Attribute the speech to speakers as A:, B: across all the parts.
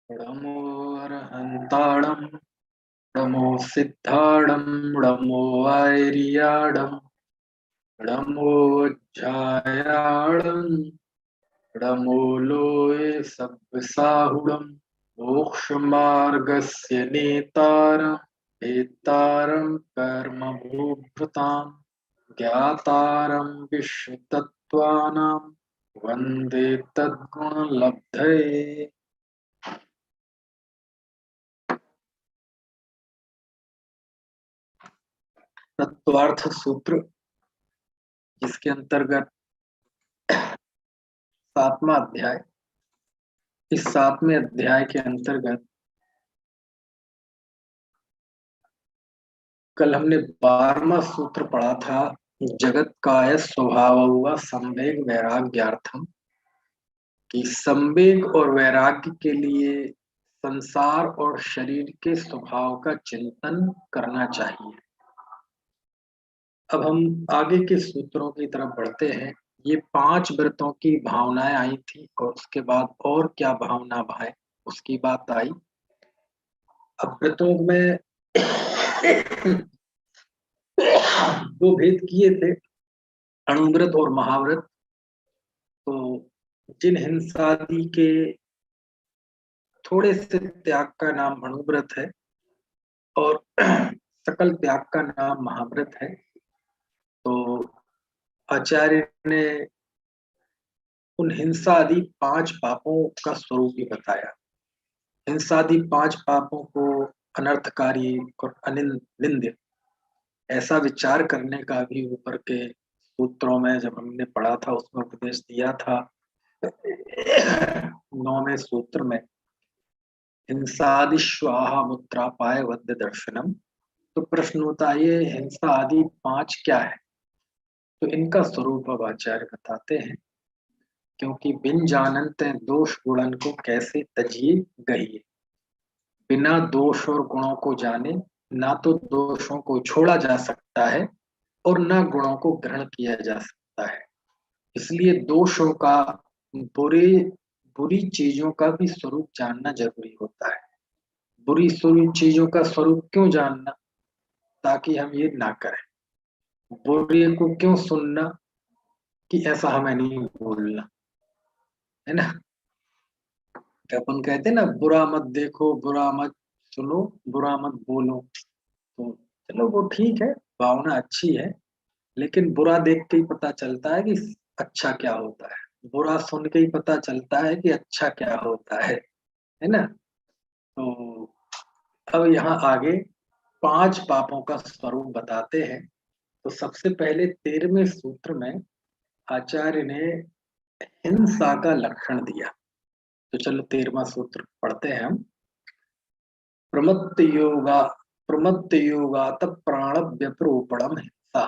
A: नमो अरहन्ताणं नमो सिद्धाणं नमो आर्याणं नमो ज्ञायाणं नमो लोये सब्बसाहुणं मोक्षमार्गस्य नेतारं भेतारं कर्मभूभृतां ज्ञातारं विश्वतत्त्वानां वन्दे तद्गुणलब्धये। तत्वार्थ सूत्र, जिसके अंतर्गत सातवां अध्याय, इस सातवें अध्याय के अंतर्गत कल हमने 12वां सूत्र पढ़ा था। जगत काय स्वभाव हुआ संवेग वैराग्यार्थम, कि संवेग और वैराग्य के लिए संसार और शरीर के स्वभाव का चिंतन करना चाहिए। अब हम आगे के सूत्रों की तरफ बढ़ते हैं। ये 5 व्रतों की भावनाएं आई थी और उसके बाद और क्या भावना भाए उसकी बात आई। अब व्रतों में दो भेद किए थे, अणुव्रत और महाव्रत। तो जिन हिंसादि के थोड़े से त्याग का नाम अणुव्रत है और सकल त्याग का नाम महाव्रत है। तो आचार्य ने उन हिंसादि 5 पापों का स्वरूप भी बताया। हिंसादि 5 पापों को अनर्थकारी और अनिंद्य ऐसा विचार करने का भी ऊपर के सूत्रों में जब हमने पढ़ा था उसमें उपदेश दिया था। 9वें सूत्र में हिंसादि स्वाहा मुत्रापाय वद्य दर्शनम। तो प्रश्न होता है, ये हिंसा आदि 5 क्या है? तो इनका स्वरूप अब आचार्य बताते हैं। क्योंकि बिन जानत दोष गुणन को कैसे तजिए गहिए, बिना दोष और गुणों को जाने ना तो दोषों को छोड़ा जा सकता है और ना गुणों को ग्रहण किया जा सकता है। इसलिए दोषों का, बुरे बुरी चीजों का भी स्वरूप जानना जरूरी होता है। बुरी चीजों का स्वरूप क्यों जानना? ताकि हम ये ना करें। बुरे को क्यों सुनना? कि ऐसा हमें नहीं बोलना, है ना। अपन कहते हैं ना, बुरा मत देखो, बुरा मत सुनो, बुरा मत बोलो। तो चलो वो ठीक है, भावना अच्छी है, लेकिन बुरा देख के ही पता चलता है कि अच्छा क्या होता है, बुरा सुन के ही पता चलता है कि अच्छा क्या होता है ना। तो अब यहाँ आगे 5 पापों का स्वरूप बताते हैं। तो सबसे पहले 13वें सूत्र में आचार्य ने हिंसा का लक्षण दिया। तो चलो 13वां सूत्र पढ़ते हैं हम। प्रमत्त योगा प्रमत्त योगात प्राण व्यपरूपणम हिंसा।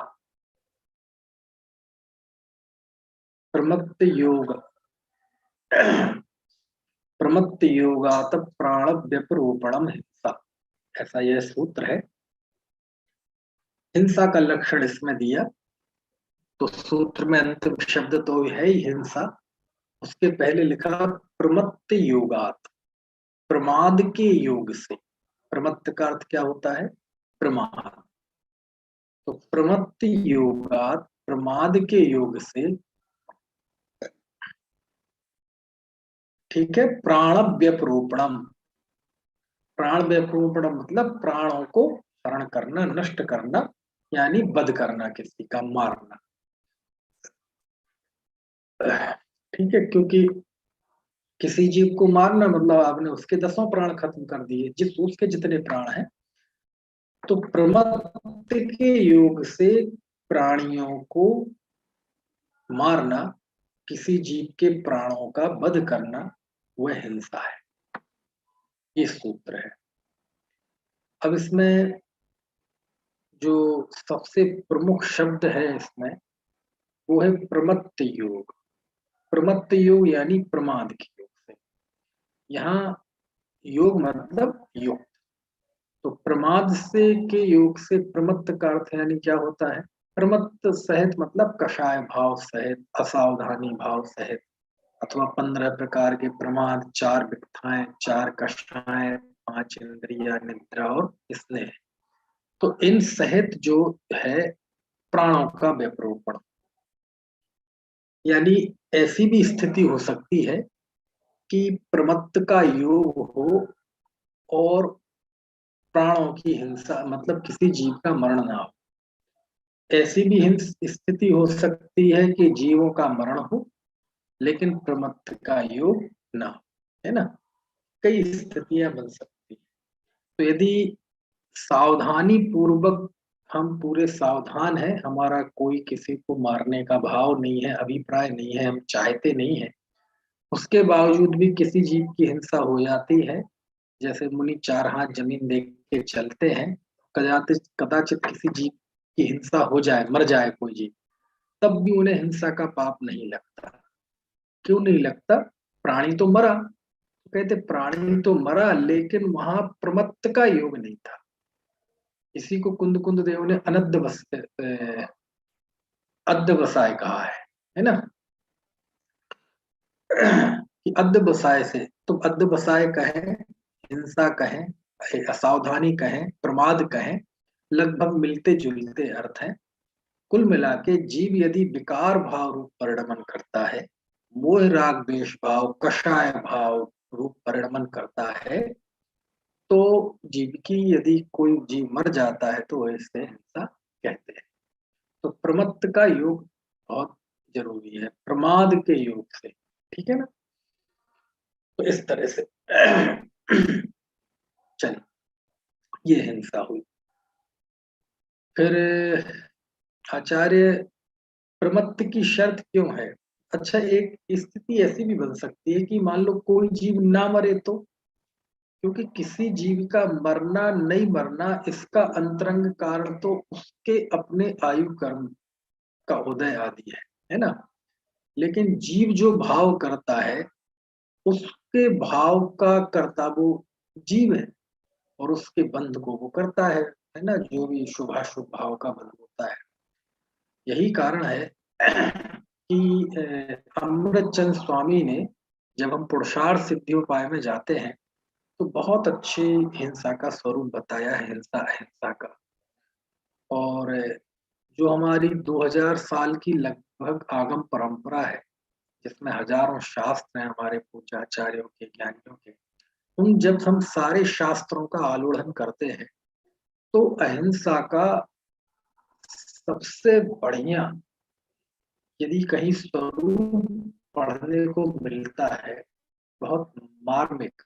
A: प्रमत्त योग प्रमत्त योगात प्राण व्यपरूपणम हिंसा, ऐसा यह सूत्र है। हिंसा का लक्षण इसमें दिया। तो सूत्र में अंतिम शब्द तो है ही हिंसा, उसके पहले लिखा प्रमत्त योगात, प्रमाद के योग से। प्रमत्त का अर्थ क्या होता है? प्रमाद। तो प्रमत्त योगात, प्रमाद के योग से, ठीक है। प्राण व्यपरूपणम, प्राण व्यपरूपणम मतलब प्राणों को हरण करना, नष्ट करना, यानी वध करना, किसी का मारना। ठीक है, क्योंकि किसी जीव को मारना मतलब आपने उसके 10 प्राण खत्म कर दिए, जिस उसके जितने प्राण हैं। तो प्रमत्त के योग से प्राणियों को मारना, किसी जीव के प्राणों का वध करना, वह हिंसा है। ये सूत्र है। अब इसमें जो सबसे प्रमुख शब्द है इसमें, वो है प्रमत्त योग। प्रमत्त योग यानी प्रमाद के योग से। यहाँ योग मतलब युक्त। तो प्रमाद से के योग से प्रमत्त का अर्थ यानी क्या होता है? प्रमत्त सहित मतलब कषाय भाव सहित, असावधानी भाव सहित, अथवा 15 प्रकार के प्रमाद, 4 विकथाएं, 4 कषाएं, 5 इंद्रिया, निद्रा और स्नेह। तो इन सहित जो है प्राणों का व्यपरोपण, यानी ऐसी भी स्थिति हो सकती है कि प्रमत्त का योग हो और प्राणों की हिंसा, मतलब किसी जीव का मरण ना हो। ऐसी भी स्थिति हो सकती है कि जीवों का मरण हो लेकिन प्रमत्त का योग ना हो, है ना। कई स्थितियां बन सकती हैं। तो यदि सावधानी पूर्वक हम पूरे सावधान हैं, हमारा कोई किसी को मारने का भाव नहीं है, अभिप्राय नहीं है, हम चाहते नहीं है, उसके बावजूद भी किसी जीव की हिंसा हो जाती है, जैसे मुनि 4 हाथ जमीन देख के चलते हैं, कदाचित कदाचित किसी जीव की हिंसा हो जाए, मर जाए कोई जीव, तब भी उन्हें हिंसा का पाप नहीं लगता। क्यों नहीं लगता? प्राणी तो मरा, कहते प्राणी तो मरा लेकिन वहां प्रमत्त का योग नहीं था। इसी को कुंद कुंद देव ने अध्यवसाय कहा है ना। कि अध्यवसाय से, तो अध्यवसाय कहें, हिंसा कहें, असावधानी कहें, प्रमाद कहें, लगभग मिलते जुलते अर्थ हैं। कुल मिला के जीव यदि विकार भाव रूप परिणमन करता है, मोह राग द्वेष भाव, कषाय भाव रूप परिणमन करता है, तो जीव की यदि कोई जीव मर जाता है तो इसे हिंसा कहते हैं। तो प्रमत्त का योग बहुत जरूरी है प्रमाद के योग से, ठीक है ना। तो इस तरह से चलिए, ये हिंसा हुई। फिर आचार्य, प्रमत्त की शर्त क्यों है? अच्छा, एक स्थिति ऐसी भी बन सकती है कि मान लो कोई जीव ना मरे तो, क्योंकि किसी जीव का मरना नहीं मरना इसका अंतरंग कारण तो उसके अपने आयु कर्म का उदय आदि है ना। लेकिन जीव जो भाव करता है उसके भाव का कर्ता वो जीव है, और उसके बंध को वो करता है ना, जो भी शुभाशुभ भाव का बंध होता है। यही कारण है कि अमृतचंद स्वामी ने, जब हम पुरुषार्थ सिद्धियोपाय में जाते हैं तो बहुत अच्छी हिंसा का स्वरूप बताया है, हिंसा अहिंसा का। और जो हमारी 2000 साल की लगभग आगम परंपरा है, जिसमें हजारों शास्त्र हैं हमारे पूज्याचार्यों के, ज्ञानियों के, उन जब हम सारे शास्त्रों का आलोड़न करते हैं तो अहिंसा का सबसे बढ़िया यदि कहीं स्वरूप पढ़ने को मिलता है, बहुत मार्मिक,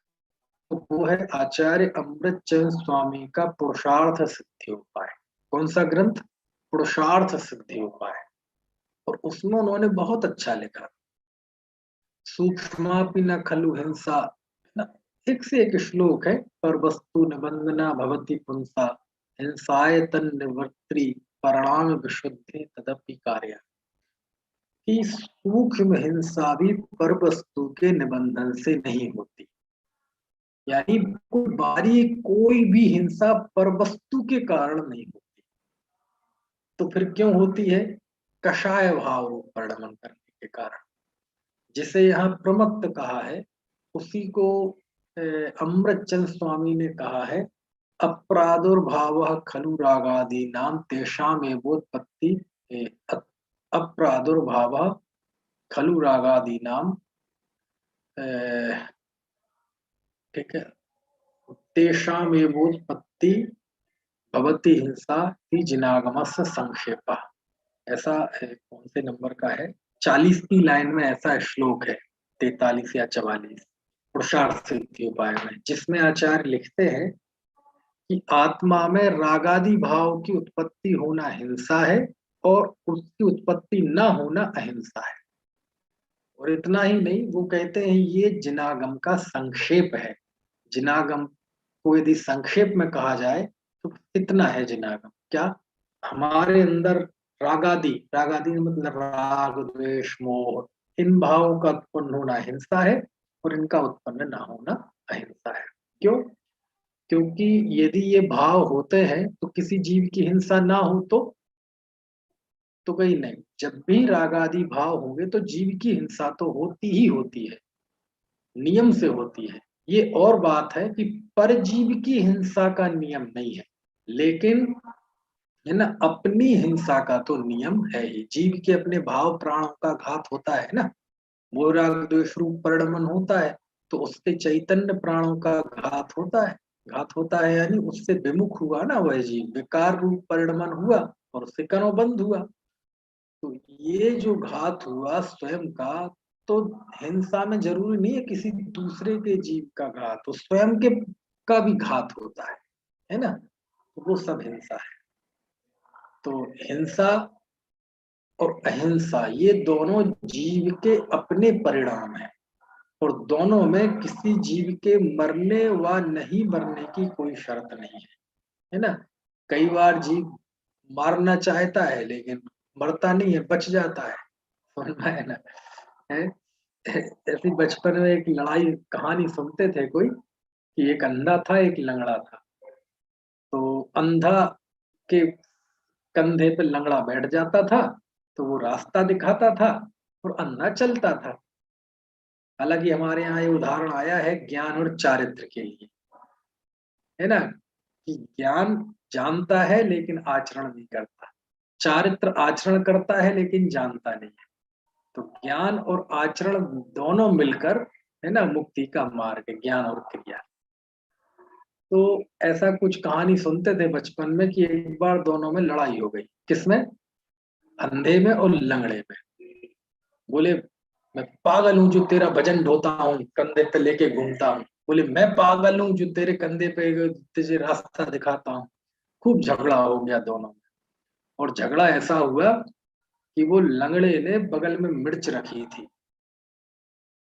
A: तो वो है आचार्य अमृतचंद स्वामी का पुरुषार्थ सिद्धि उपाय। कौन सा ग्रंथ? पुरुषार्थ सिद्धि उपाय। और उसमें उन्होंने बहुत अच्छा लिखा, सूक्ष्मापि न खलु हिंसा, ना, एक से एक श्लोक है। पर वस्तु निबंधना भवति पुंसा, हिंसाय तन निवर्त्री, परिणाम विशुद्धि तदपि कार्य। कि सूक्ष्म हिंसा भी पर वस्तु के निबंधन से नहीं होती, यानी कोई बारीक कोई भी हिंसा पर वस्तु के कारण नहीं होती। तो फिर क्यों होती है? कषाय भाव रूप परिणमन करने के कारण। जिसे यहाँ प्रमत्त कहा है उसी को अमृतचंद स्वामी ने कहा है, अप्रादुर्भाव खलु रागादि नाम तेषाम एवोत्पत्ति, अप्रादुर्भाव खलु रागादि नाम, ठीक है, तेषाम एवोत्पत्ति भवति हिंसा की जिनागमस्य संक्षेपा। ऐसा कौन से नंबर का है, 40वीं लाइन में ऐसा श्लोक है, 43 या 44, पुरुषार्थ सिद्धि उपाय में, जिसमें आचार्य लिखते हैं कि आत्मा में रागादि भाव की उत्पत्ति होना हिंसा है और उसकी उत्पत्ति न होना अहिंसा है। और इतना ही नहीं, वो कहते हैं ये जिनागम का संक्षेप है। जिनागम को यदि संक्षेप में कहा जाए तो कितना है जिनागम? क्या हमारे अंदर रागादि, रागादि मतलब राग द्वेष मोह, इन भावों का उत्पन्न होना हिंसा है और इनका उत्पन्न ना होना अहिंसा है। क्यों? क्योंकि यदि ये भाव होते हैं तो किसी जीव की हिंसा ना हो तो तो कहीं नहीं, जब भी राग आदि भाव होंगे तो जीव की हिंसा तो होती ही होती है, नियम से होती है। ये और बात है कि परजीव की हिंसा का नियम नहीं है, लेकिन है ना अपनी हिंसा का तो नियम है ही। जीव के अपने भाव प्राणों का घात होता है ना, वो राग द्वेष रूप परिणमन होता है, तो उससे चैतन्य प्राणों का घात होता है। घात होता है यानी उससे विमुख हुआ ना वह जीव, विकार रूप परिणमन हुआ और उससे कनोबंध हुआ। तो ये जो घात हुआ स्वयं का, तो हिंसा में जरूरी नहीं है किसी दूसरे के जीव का घात, तो स्वयं के का भी घात होता है ना, तो वो सब हिंसा है। तो हिंसा और अहिंसा ये दोनों जीव के अपने परिणाम है, और दोनों में किसी जीव के मरने व नहीं मरने की कोई शर्त नहीं है ना। कई बार जीव मारना चाहता है लेकिन मरता नहीं है, बच जाता है, समझ में है ना। है ऐसी बचपन में एक लड़ाई कहानी सुनते थे कोई, कि एक अंधा था एक लंगड़ा था। तो अंधा के कंधे पे लंगड़ा बैठ जाता था, तो वो रास्ता दिखाता था और अंधा चलता था। हालांकि हमारे यहाँ ये उदाहरण आया है ज्ञान और चारित्र के लिए, है ना, कि ज्ञान जानता है लेकिन आचरण नहीं करता, चारित्र आचरण करता है लेकिन जानता नहीं है। तो ज्ञान और आचरण दोनों मिलकर है ना मुक्ति का मार्ग, ज्ञान और क्रिया। तो ऐसा कुछ कहानी सुनते थे बचपन में कि एक बार दोनों में लड़ाई हो गई। किसमें? अंधे में और लंगड़े में। बोले मैं पागल हूं जो तेरा भजन ढोता हूँ, कंधे पे लेके घूमता हूँ। बोले मैं पागल हूँ जो तेरे कंधे पे तुझे रास्ता दिखाता हूँ। खूब झगड़ा हो गया दोनों में। और झगड़ा ऐसा हुआ कि वो लंगड़े ने बगल में मिर्च रखी थी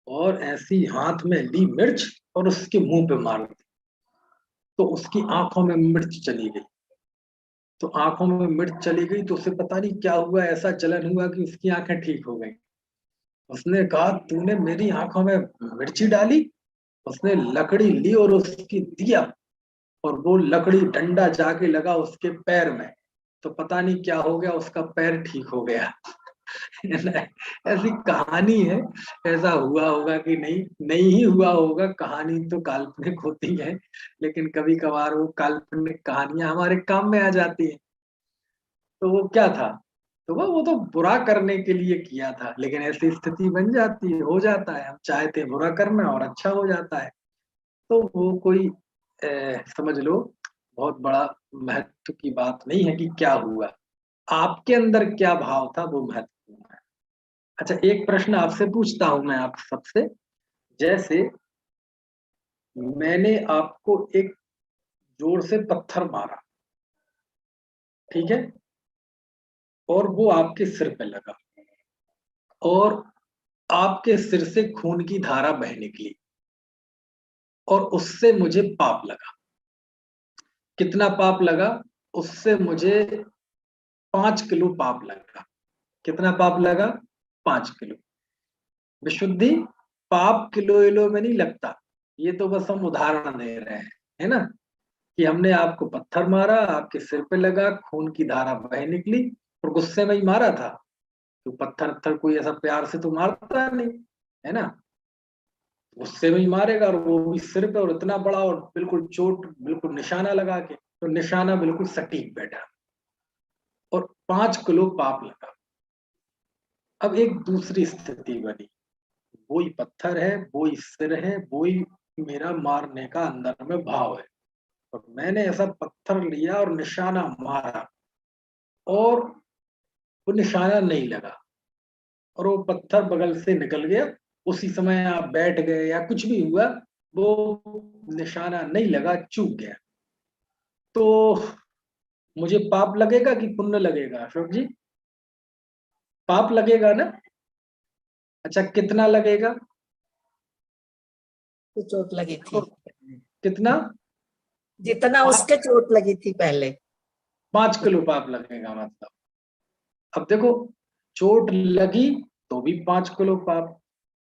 A: और ऐसी हाथ में ली मिर्च और उसके मुंह पे मार दी, तो उसकी आंखों में मिर्च चली गई। तो आंखों में मिर्च चली गई तो उसे पता नहीं क्या हुआ, ऐसा जलन हुआ कि उसकी आंखें ठीक हो गई। उसने कहा तूने मेरी आंखों में मिर्ची डाली। उसने लकड़ी ली और उसकी दिया, और वो लकड़ी डंडा जाके लगा उसके पैर में, तो पता नहीं क्या हो गया, उसका पैर ठीक हो गया। ऐसी कहानी है। ऐसा हुआ होगा कि नहीं, नहीं ही हुआ होगा, कहानी तो काल्पनिक होती है, लेकिन कभी कभार वो काल्पनिक कहानियां हमारे काम में आ जाती है। तो वो क्या था, तो वो तो बुरा करने के लिए किया था, लेकिन ऐसी स्थिति बन जाती है, हो जाता है, हम चाहते हैं बुरा करना और अच्छा हो जाता है। तो वो कोई समझ लो बहुत बड़ा महत्व की बात नहीं है कि क्या हुआ, आपके अंदर क्या भाव था वो महत्वपूर्ण है। अच्छा एक प्रश्न आपसे पूछता हूं मैं आप सबसे, जैसे मैंने आपको एक जोर से पत्थर मारा, ठीक है, और वो आपके सिर पे लगा और आपके सिर से खून की धारा बह निकली और उससे मुझे पाप लगा। कितना पाप लगा? उससे मुझे 5 किलो पाप लगा। कितना पाप लगा? 5 किलो। विशुद्धि पाप किलो इलो में नहीं लगता, ये तो बस हम उदाहरण दे रहे हैं, है ना, कि हमने आपको पत्थर मारा, आपके सिर पे लगा, खून की धारा बह निकली, और गुस्से में ही मारा था। तो पत्थर पत्थर कोई ऐसा प्यार से तो मारता नहीं, है ना, गुस्से में ही मारेगा, और वो भी सिर पे, और इतना बड़ा, और बिल्कुल चोट, बिल्कुल निशाना लगा के, तो निशाना बिल्कुल सटीक बैठा, और 5 किलो पाप लगा। अब एक दूसरी स्थिति बनी, वही पत्थर है, वही सिर है, वही मेरा मारने का अंदर में भाव है, और मैंने ऐसा पत्थर लिया और निशाना मारा, और वो निशाना नहीं लगा, और वो पत्थर बगल से निकल गया। उसी समय आप बैठ गए या कुछ भी हुआ, वो निशाना नहीं लगा, चूक गया। तो मुझे पाप लगेगा कि पुण्य लगेगा अशोक जी? पाप लगेगा ना। अच्छा कितना लगेगा?
B: तो चोट लगी थी,
A: कितना?
B: जितना उसके चोट लगी थी पहले।
A: 5 किलो पाप लगेगा मतलब। अब देखो, चोट लगी तो भी 5 किलो पाप,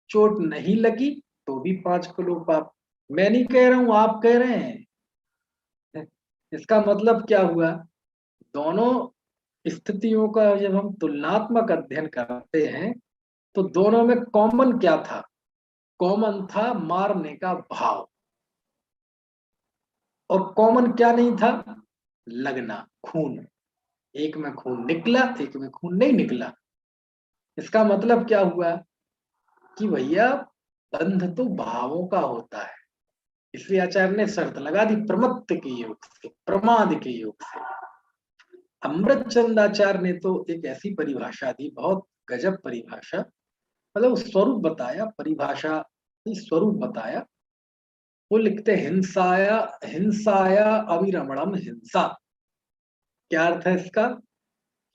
A: चोट नहीं लगी तो भी 5 किलो पाप। मैं नहीं कह रहा हूं, आप कह रहे हैं। इसका मतलब क्या हुआ? दोनों स्थितियों का जब हम तुलनात्मक अध्ययन करते हैं तो दोनों में कॉमन क्या था? कॉमन था मारने का भाव। और कॉमन क्या नहीं था? लगना, खून। एक में खून निकला, एक में खून नहीं निकला। इसका मतलब क्या हुआ कि भैया बंध तो भावों का होता है। इसलिए आचार्य ने शर्त लगा दी प्रमत्त के योग से, प्रमाद के योग से। अमृत चंद आचार्य ने तो एक ऐसी परिभाषा दी, बहुत गजब परिभाषा। मतलब स्वरूप बताया, परिभाषा स्वरूप बताया। वो लिखते हिंसाया हिंसाया अविरमणम हिंसा। क्या अर्थ है इसका?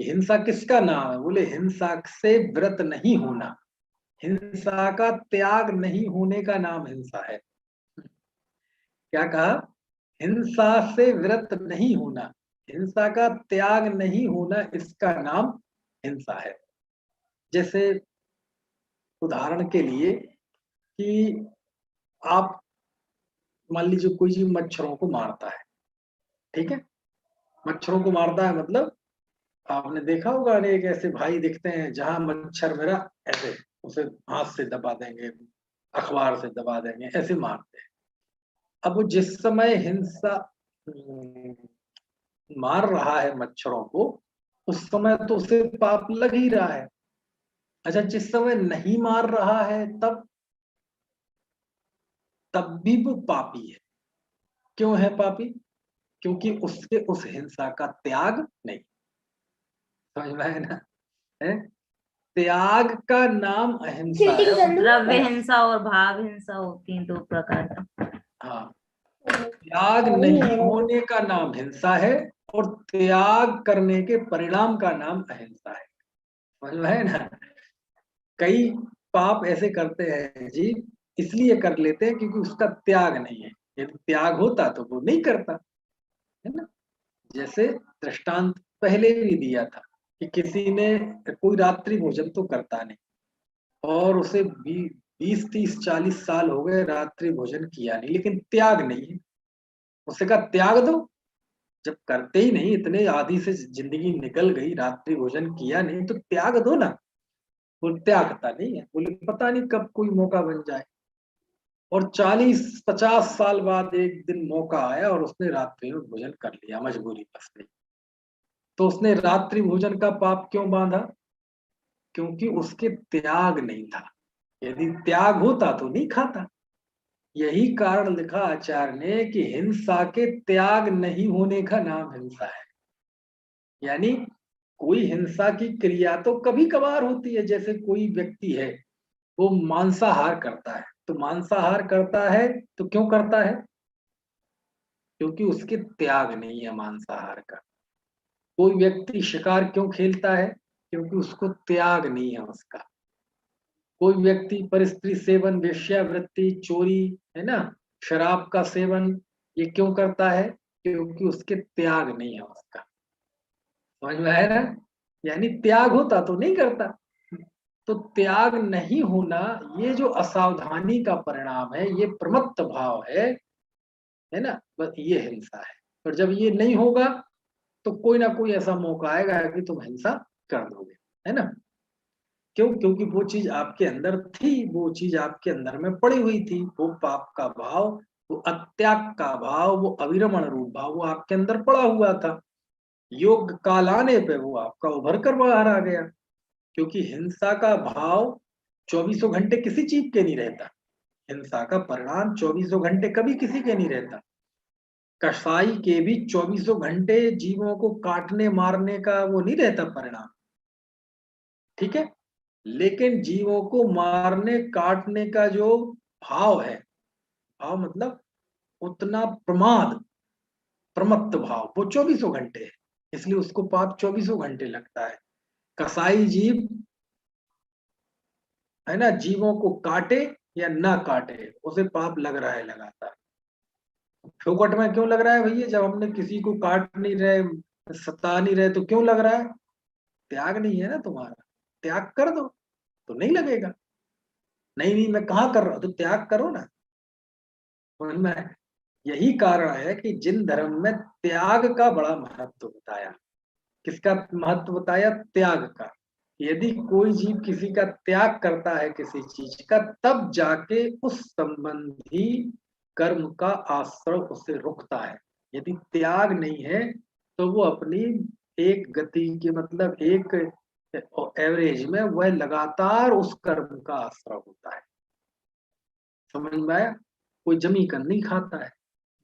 A: हिंसा किसका नाम है? बोले हिंसा से व्रत नहीं होना, हिंसा का त्याग नहीं होने का नाम हिंसा है। क्या कहा? हिंसा से व्रत नहीं होना, हिंसा का त्याग नहीं होना, इसका नाम हिंसा है। जैसे उदाहरण के लिए कि आप मान लीजिए कोई जीव मच्छरों को मारता है, ठीक है? मच्छरों को मारता है मतलब आपने देखा होगा अनेक ऐसे भाई दिखते हैं जहां मच्छर मेरा ऐसे उसे हाथ से दबा देंगे, अखबार से दबा देंगे, ऐसे मारते हैं। अब वो जिस समय हिंसा मार रहा है मच्छरों को, उस समय तो उसे पाप लग ही रहा है। अच्छा, जिस समय नहीं मार रहा है तब तब भी वो पापी है। क्यों है पापी? क्योंकि उसके उस हिंसा का त्याग नहीं। समझ में है ना? है? त्याग का नाम अहिंसा है।
C: द्रव्य हिंसा और भाव हिंसा होती हैं दो प्रकार की।
A: हाँ, त्याग नहीं होने का नाम हिंसा है और त्याग करने के परिणाम का नाम अहिंसा है। समझ में है ना? कई पाप ऐसे करते हैं जी, इसलिए कर लेते हैं क्योंकि उसका त्याग नहीं है। यदि त्याग होता तो वो नहीं करता, है ना? जैसे दृष्टांत पहले भी दिया था कि किसी ने, कोई रात्रि भोजन तो करता नहीं और उसे 20 30 40 साल हो गए रात्रि भोजन किया नहीं, लेकिन त्याग नहीं है। उससे कहा त्याग दो। जब करते ही नहीं, इतने आदि से जिंदगी निकल गई, रात्रि भोजन किया नहीं, तो त्याग दो ना। वो त्यागता नहीं है। बोले पता नहीं कब कोई मौका बन जाए। और 40 50 साल बाद एक दिन मौका आया और उसने रात्रि में भोजन कर लिया, मजबूरी बस नहीं। तो उसने रात्रि भोजन का पाप क्यों बांधा? क्योंकि उसके त्याग नहीं था। यदि त्याग होता तो नहीं खाता। यही कारण लिखा आचार्य ने कि हिंसा के त्याग नहीं होने का नाम हिंसा है। यानी कोई हिंसा की क्रिया तो कभी कभार होती है। जैसे कोई व्यक्ति है, वो मांसाहार करता है, तो मांसाहार करता है तो क्यों करता है? क्योंकि उसके त्याग नहीं है मांसाहार का। कोई व्यक्ति शिकार क्यों खेलता है? क्योंकि उसको त्याग नहीं है उसका। कोई व्यक्ति परस्त्री सेवन, वेश्यावृत्ति, चोरी, है ना, शराब का सेवन, ये क्यों करता है? क्योंकि उसके त्याग नहीं है उसका। समझ में आया ना? यानी त्याग होता तो नहीं करता। तो त्याग नहीं होना, ये जो असावधानी का परिणाम है, ये प्रमत्त भाव है ना? बस ये हिंसा है। और जब ये नहीं होगा तो कोई ना कोई ऐसा मौका आएगा कि तुम हिंसा कर दोगे, है ना? क्यों? क्योंकि वो चीज आपके अंदर थी, वो चीज आपके अंदर में पड़ी हुई थी। वो पाप का भाव, वो अत्याग का भाव, वो अविरमण रूप भाव, वो आपके अंदर पड़ा हुआ था। योग काल आने पे वो आपका उभर कर बाहर आ गया। क्योंकि हिंसा का भाव 24 घंटे किसी चीज के नहीं रहता। हिंसा का परिणाम 24 घंटे कभी किसी के नहीं रहता। कसाई के भी 24 घंटे जीवों को काटने मारने का वो नहीं रहता परिणाम, ठीक है? लेकिन जीवों को मारने काटने का जो भाव है, भाव मतलब उतना प्रमाद, प्रमत्त भाव, वो 24 घंटे है। इसलिए उसको पाप 24 घंटे लगता है। कसाई जीव, है ना, जीवों को काटे या ना काटे, उसे पाप लग रहा है लगातार। फोकट में क्यों लग रहा है भैया? जब हमने किसी को काट नहीं रहे, सता नहीं रहे, तो क्यों लग रहा है? त्याग नहीं है ना तुम्हारा। त्याग कर दो तो नहीं लगेगा। नहीं नहीं, मैं कहाँ कर रहा हूं, तो त्याग करो ना। समझ में आया? यही कारण है कि जिन धर्म में त्याग का बड़ा महत्व बताया, किसका महत्व बताया? त्याग का। यदि कोई जीव किसी का त्याग करता है किसी चीज का, तब जाके उस संबंधी कर्म का आश्रव उसे रुकता है। यदि त्याग नहीं है तो वो अपनी एक गति के मतलब एक एवरेज में वह लगातार उस कर्म का आश्रव होता है। समझ में आया? कोई जमी कर नहीं खाता है,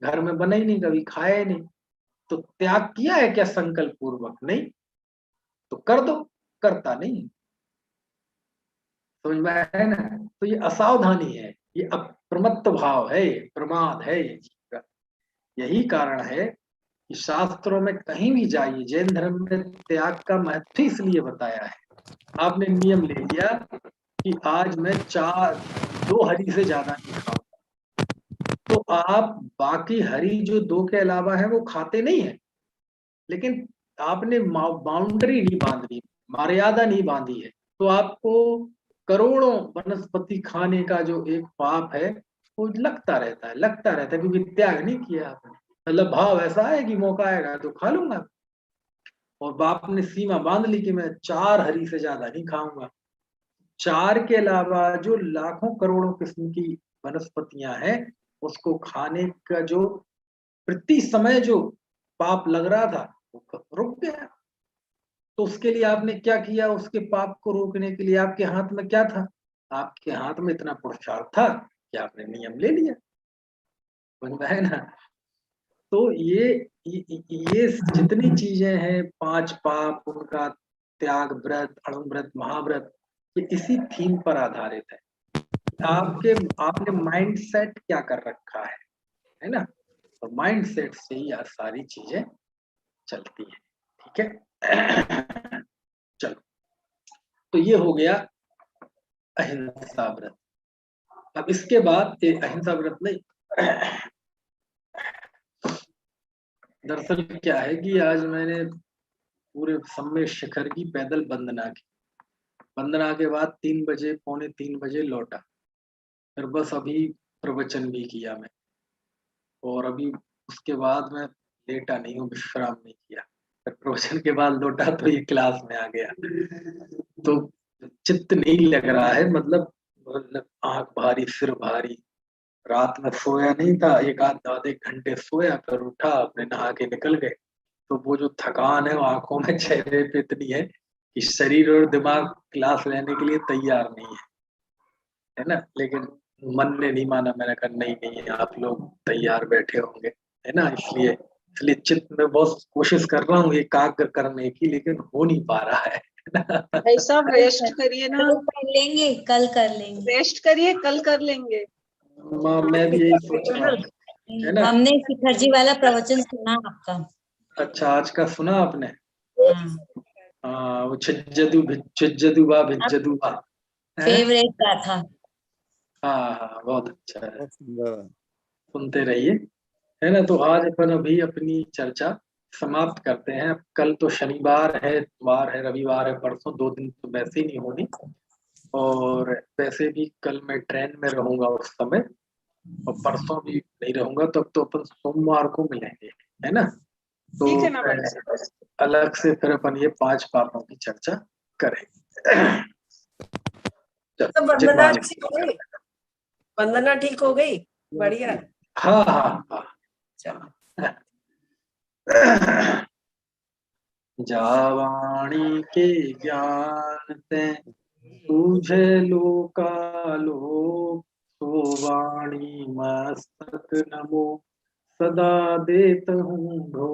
A: घर में बना ही नहीं, कभी खाया ही नहीं, तो त्याग किया है क्या संकल्प पूर्वक? नहीं, तो कर दो, करता नहीं। समझ में आया ना? तो ये असावधानी है, ये अप्रमत्त भाव है, ये प्रमाद है ये जीव का। यही कारण है कि शास्त्रों में कहीं भी जाइए, जैन धर्म में त्याग का महत्व इसलिए बताया है। आपने नियम ले लिया कि आज मैं 2 हरी से ज्यादा नहीं खाऊंगा, तो आप बाकी हरी जो 2 के अलावा है वो खाते नहीं है, लेकिन आपने बाउंड्री नहीं बांधी, मर्यादा नहीं बांधी है, तो आपको करोड़ों वनस्पति खाने का जो एक पाप है वो लगता रहता है, लगता रहता है, क्योंकि त्याग नहीं किया आपने। मतलब भाव ऐसा है कि मौका आएगा तो खा लूंगा, और बाप ने सीमा बांध ली कि मैं 4 हरी से ज्यादा नहीं खाऊंगा। 4 के अलावा जो लाखों करोड़ों किस्म की वनस्पतियां हैं, उसको खाने का जो प्रति समय जो पाप लग रहा था वो रुक गया। तो उसके लिए आपने क्या किया? उसके पाप को रोकने के लिए आपके हाथ में क्या था? आपके हाथ में इतना पुरुषार्थ था कि आपने नियम ले लिया। समझ में है ना? तो ये जितनी चीजें हैं, 5 पाप, उनका त्याग, व्रत, अणुव्रत, महाव्रत, ये इसी थीम पर आधारित है। आपने माइंड सेट क्या कर रखा है ना? तो माइंड सेट से ही यार सारी चीजें चलती हैं। ठीक है? चलो, तो ये हो गया अहिंसा व्रत। अब इसके बाद ये अहिंसा व्रत नहीं, दरअसल क्या है कि आज मैंने पूरे सम्मेद शिखर की पैदल वंदना की। वंदना के बाद 3 बजे, पौने 3 बजे लौटा। फिर बस अभी प्रवचन भी किया मैं, और अभी उसके बाद मैं लेटा नहीं हूँ, विश्राम नहीं किया। फिर प्रवचन के बाद लौटा तो ये क्लास में आ गया, तो चित्त नहीं लग रहा है, मतलब आंख भारी, सिर भारी। रात में सोया नहीं था, एक आधे घंटे सोया, फिर उठा, अपने नहा के निकल गए। तो वो जो थकान है वो आंखों में, चेहरे पे इतनी है कि शरीर और दिमाग क्लास लेने के लिए तैयार नहीं है, है ना? लेकिन मन ने नहीं माना, मैंने कहा नहीं नहीं, आप लोग तैयार बैठे होंगे, है ना? इसलिए चित्त में बहुत कोशिश कर रहा हूँ एकाग्र करने की, लेकिन हो नहीं पा रहा है।
D: भाई साहब रेस्ट करिए ना,
C: कल कर लेंगे, कल कर लेंगे।
D: रेस्ट करिए, कल कर लेंगे।
A: मैं भी यही सोच रहा हूँ, है ना?
C: हमने शिखर जी वाला प्रवचन सुना आपका।
A: अच्छा, आज का सुना आपने?
C: हाँ,
A: हाँ, वो छिज्जदू बा भिज्जदू बा, है?
C: फेवरेट का था।
A: हाँ हाँ, बहुत अच्छा है,
E: बहुत सुंदर।
A: सुनते रहिए, है ना? तो आज अपन अभी अपनी चर्चा समाप्त करते हैं। अब कल तो शनिवार है, इतवार है, रविवार है, परसों 2 दिन तो वैसे ही नहीं होनी, और वैसे भी कल मैं ट्रेन में रहूंगा उस समय, और परसों भी नहीं रहूंगा, तब तो अपन सोमवार को मिलेंगे, है ना? तो
D: ठीक है ना भाई साहब।
A: अलग से फिर अपन ये 5 पापों की चर्चा करेंगे।
B: तो
A: चलो,
B: वंदना
A: चितवाणी।
B: अच्छी हो गई, वंदना ठीक हो गई, बढ़िया।
A: हाँ हाँ हाँ।
B: चलो।
A: जावाणी के ज्ञान ते तुझे लोकालोक, सो वाणी मस्तक नमो सदा देत हूँ ढो।